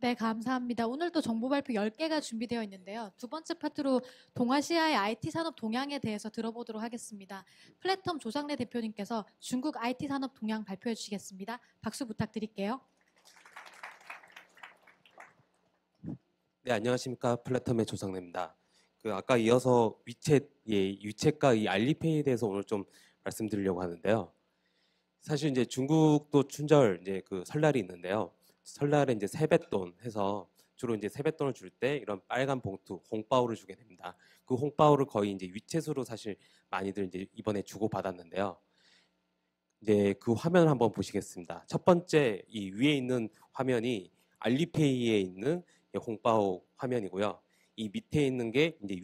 네, 감사합니다. 오늘도 정보 발표 10개가 준비되어 있는데요. 두 번째 파트로 동아시아의 IT 산업 동향에 대해서 들어보도록 하겠습니다. 플랫텀 조상래 대표님께서 중국 IT 산업 동향 발표해 주시겠습니다. 박수 부탁드릴게요. 네, 안녕하십니까. 플랫텀의 조상래입니다. 아까 이어서 위챗과 이 알리페이에 대해서 오늘 좀 말씀드리려고 하는데요. 사실 이제 중국도 춘절 이제 설날이 있는데요. 설날에 이제 세뱃돈 해서 주로 이제 세뱃돈을 줄 때 이런 빨간 봉투 홍바오를 주게 됩니다. 그 홍바오를 거의 이제 위챗으로 사실 많이들 이제 이번에 주고 받았는데요. 이제 그 화면을 한번 보시겠습니다. 첫 번째 이 위에 있는 화면이 알리페이에 있는 홍바오 화면이고요. 이 밑에 있는 게 이제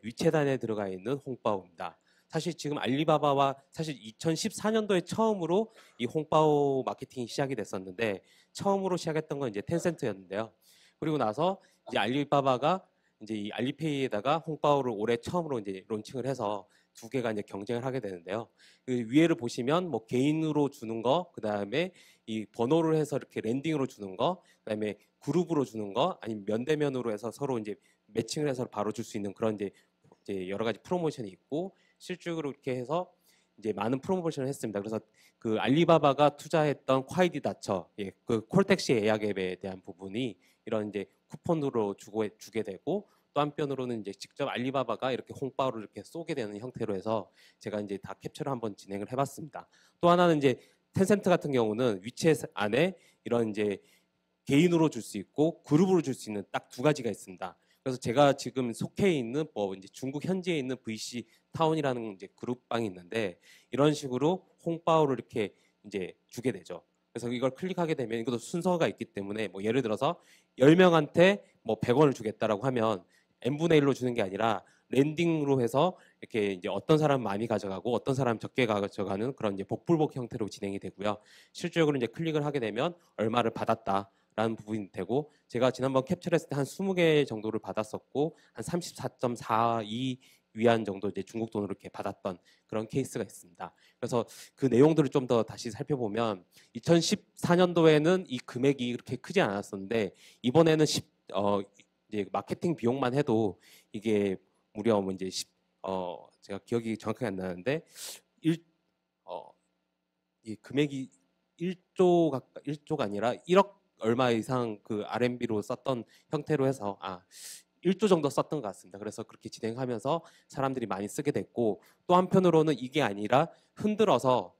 위챗 안에 들어가 있는 홍바오입니다. 사실 지금 알리바바와 사실 2014년도에 처음으로 이 홍바오 마케팅이 시작이 됐었는데 처음으로 시작했던 건 이제 텐센트였는데요. 그리고 나서 이제 알리바바가 이제 이 알리페이에다가 홍바오를 올해 처음으로 이제 론칭을 해서 두 개가 이제 경쟁을 하게 되는데요. 그 위에를 보시면 뭐 개인으로 주는 거, 그 다음에 이 번호를 해서 이렇게 랜딩으로 주는 거, 그 다음에 그룹으로 주는 거, 아니면 면대면으로 해서 서로 이제 매칭을 해서 바로 줄 수 있는 그런 이제 여러 가지 프로모션이 있고 실질적으로 이렇게 해서 이제 많은 프로모션을 했습니다. 그래서 그 알리바바가 투자했던 콰이디 다처, 그 콜택시 예약 앱에 대한 부분이 이런 이제 쿠폰으로 주게 되고 또 한편으로는 이제 직접 알리바바가 이렇게 홍바오를 이렇게 쏘게 되는 형태로 해서 제가 이제 다 캡처를 한번 진행을 해봤습니다. 또 하나는 이제 텐센트 같은 경우는 위챗 안에 이런 이제 개인으로 줄 수 있고 그룹으로 줄 수 있는 딱 두 가지가 있습니다. 그래서 제가 지금 속해 있는 뭐 이제 중국 현지에 있는 VC 타운이라는 이제 그룹방이 있는데 이런 식으로 홍바오를 이렇게 이제 주게 되죠. 그래서 이걸 클릭하게 되면 이것도 순서가 있기 때문에 뭐 예를 들어서 10명한테 뭐 100원을 주겠다라고 하면 n분의 1로 주는 게 아니라 랜딩으로 해서 이렇게 이제 어떤 사람 많이 가져가고 어떤 사람 적게 가져가는 그런 이제 복불복 형태로 진행이 되고요. 실질적으로 이제 클릭을 하게 되면 얼마를 받았다라는 부분이 되고 제가 지난번 캡처했을 때 한 20개 정도를 받았었고 한 34.42 위안 정도 이제 중국 돈으로 이렇게 받았던 그런 케이스가 있습니다. 그래서 그 내용들을 좀 더 다시 살펴보면 2014년도에는 이 금액이 그렇게 크지 않았었는데 이번에는 이제 마케팅 비용만 해도 이게 무려 뭐 이제 제가 기억이 정확하게 안 나는데 이 금액이 1조가 아니라 1억 얼마 이상 그 R&B로 썼던 형태로 해서 1조 정도 썼던 것 같습니다. 그래서 그렇게 진행하면서 사람들이 많이 쓰게 됐고 또 한편으로는 이게 아니라 흔들어서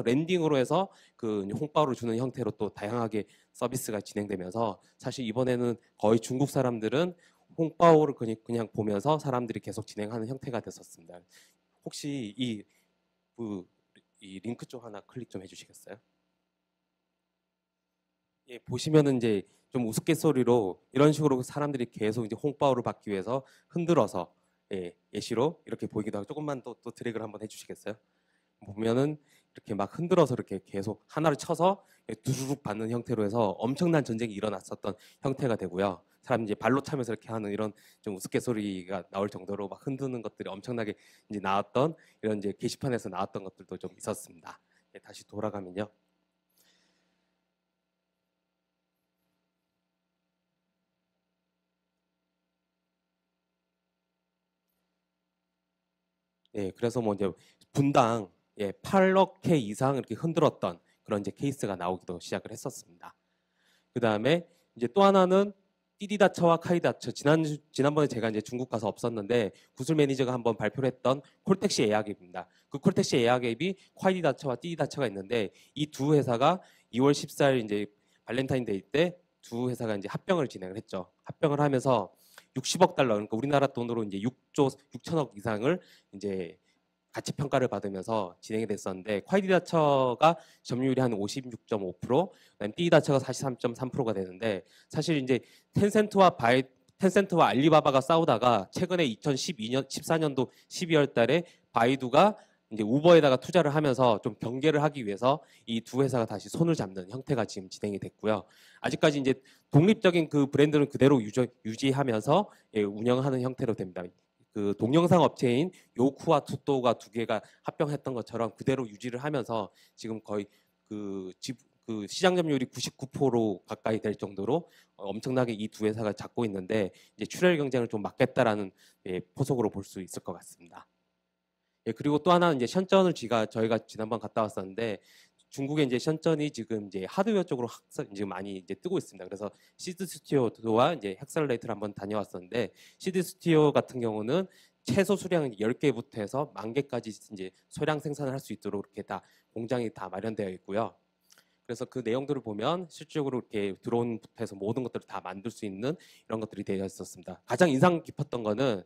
랜딩으로 해서 그 홍바오를 주는 형태로 또 다양하게 서비스가 진행되면서 사실 이번에는 거의 중국 사람들은 홍바오를 그냥 보면서 사람들이 계속 진행하는 형태가 됐었습니다. 혹시 이 링크 쪽 하나 클릭 좀 해주시겠어요? 예, 보시면은 이제 좀 우스갯소리로 이런 식으로 사람들이 계속 이제 홍바오를 받기 위해서 흔들어서 예시로 이렇게 보이기도 하고 조금만 또 드래그를 한번 해주시겠어요? 보면은 이렇게 막 흔들어서 이렇게 계속 하나를 쳐서 두루룩 받는 형태로 해서 엄청난 전쟁이 일어났었던 형태가 되고요. 사람 이제 발로 차면서 이렇게 하는 이런 좀 우스갯소리가 나올 정도로 막 흔드는 것들이 엄청나게 이제 나왔던 이런 이제 게시판에서 나왔던 것들도 좀 있었습니다. 다시 돌아가면요. 그래서 뭐 이제 분당 8억 회 이상 이렇게 흔들었던 그런 이제 케이스가 나오기도 시작을 했었습니다. 그 다음에 이제 또 하나는 띠디다처와 카이다처 지난번에 제가 이제 중국 가서 없었는데 구슬 매니저가 한번 발표를 했던 콜택시 예약 앱입니다. 그 콜택시 예약 앱이 콰이디다처와 띠디다처가 있는데 이 두 회사가 2월 14일 이제 발렌타인데이 때 두 회사가 이제 합병을 진행을 했죠. 합병을 하면서 60억 달러 그러니까 우리나라 돈으로 이제 6조 6천억 이상을 이제 가치 평가를 받으면서 진행이 됐었는데 콰이디다처가 점유율이 한 56.5%, 그다음 띠다처가 43.3%가 되는데 사실 이제 텐센트와 알리바바가 싸우다가 최근에 2012년 14년도 12월 달에 바이두가 이제 우버에다가 투자를 하면서 좀 경계를 하기 위해서 이 두 회사가 다시 손을 잡는 형태가 지금 진행이 됐고요. 아직까지 이제 독립적인 그 브랜드는 그대로 유지하면서 운영하는 형태로 됩니다. 그 동영상 업체인 요쿠와 투또가 두 개가 합병했던 것처럼 그대로 유지를 하면서 지금 거의 그 시장 점유율이 99% 가까이 될 정도로 엄청나게 이 두 회사가 잡고 있는데 이제 출혈 경쟁을 좀 막겠다라는 포석으로 볼 수 있을 것 같습니다. 예, 그리고 또 하나는 이제 션전을 저희가 지난번 갔다 왔었는데 중국의 이제 션전이 지금 이제 하드웨어 쪽으로 이제 많이 이제 뜨고 있습니다. 그래서 시드 스튜디오와 이제 헥셀레이터를 한번 다녀왔었는데 시드 스튜디오 같은 경우는 최소 수량 10개부터 해서 10,000개까지 이제 소량 생산을 할 수 있도록 이렇게 다 공장이 다 마련되어 있고요. 그래서 그 내용들을 보면 실질적으로 이렇게 드론부터 해서 모든 것들을 다 만들 수 있는 이런 것들이 되어 있었습니다. 가장 인상 깊었던 거는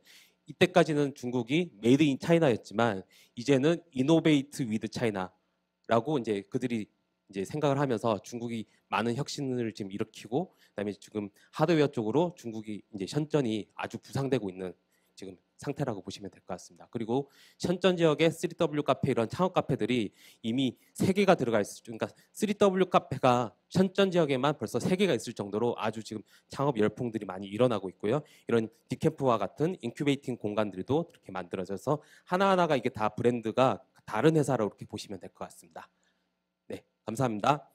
이때까지는 중국이 메이드 인 차이나였지만 이제는 이노베이트 위드 차이나라고 이제 그들이 이제 생각을 하면서 중국이 많은 혁신을 지금 일으키고 그다음에 지금 하드웨어 쪽으로 중국이 이제 션전이 아주 부상되고 있는 지금 상태라고 보시면 될 것 같습니다. 그리고 션전 지역의 3W 카페 이런 창업 카페들이 이미 3개가 들어가 있을 그러니까 3W 카페가 션전 지역에만 벌써 3개가 있을 정도로 아주 지금 창업 열풍들이 많이 일어나고 있고요. 이런 빅캠프와 같은 인큐베이팅 공간들도 이렇게 만들어져서 하나하나가 이게 다 브랜드가 다른 회사라고 이렇게 보시면 될 것 같습니다. 네, 감사합니다.